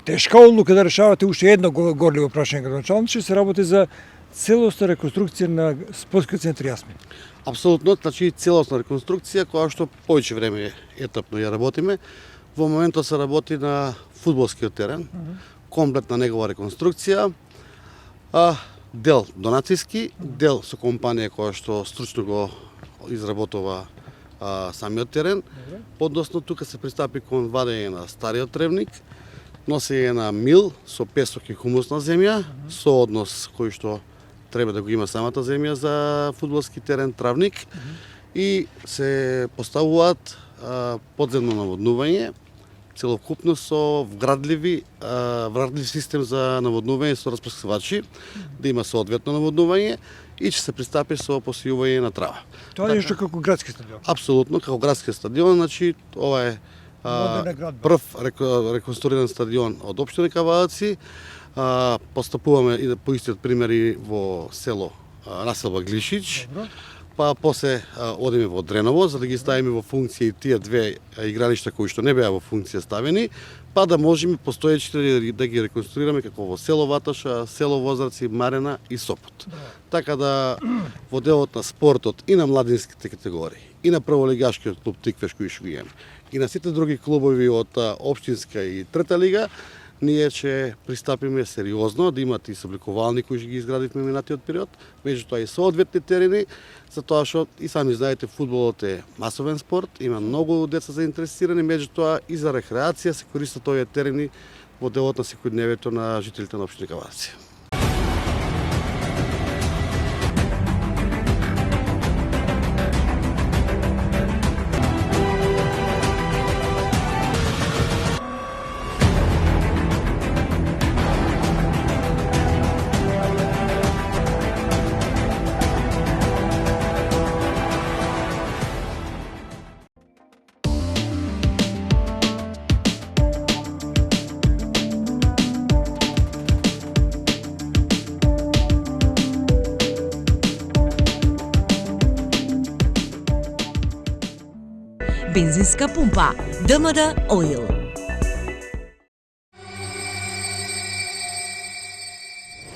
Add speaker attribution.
Speaker 1: тешка одлука да решавате уште едно горливо прашање градоначалниче, се работи за целосна реконструкција на спортски центри Јасмин.
Speaker 2: Апсолутно, значи целосна реконструкција која што повеќе време етапно ја работиме. Во моментот се работи на фудбалскиот терен, комплетна негова реконструкција, дел донацијски, дел со компанија која што стручно го изработува самиот терен. Односно тука се пристапи кон вадење на стариот тревник, носење на мил со песок и хумусна земја, со однос кој што треба да го има самата земја за фудбалски терен, травник, и се поставуваат подземно наводнување, целокупно со вградлив систем за наводнување со распрскувачи, да има соодветно наводнување и ќе се пристапи со посејување на трава.
Speaker 1: Тоа е нешто како градски стадион.
Speaker 2: Апсолутно, како градски стадион, значи ова е прв реконструиран стадион од општина Кавадаци. Постапуваме и по истиот пример и во село населба Глишич. Па после одиме во Дреново, за да ги ставиме во функција и тие две игралишта кои што не беа во функција ставени, па да можеме постоечите да ги реконструираме како во село Ваташа, село Возраци, Марена и Сопот. Така да во делот на спортот и на младинските категории, и на прволигашкиот клуб Тиквеш кој што го имаме, и на сите други клубови од општинска и трета лига, ние ќе пристапиме сериозно да имат и собликувални кои ги изградивме минатиот период, меѓутоа и соодветни терени, затоа што и сами знаете фудбалот е масовен спорт, има многу деца заинтересирани, меѓутоа и за рекреација се користат овие терени во делот на секојдневието на жителите на општина Кавадаци.
Speaker 3: Бензинска пумпа ДМД Оил.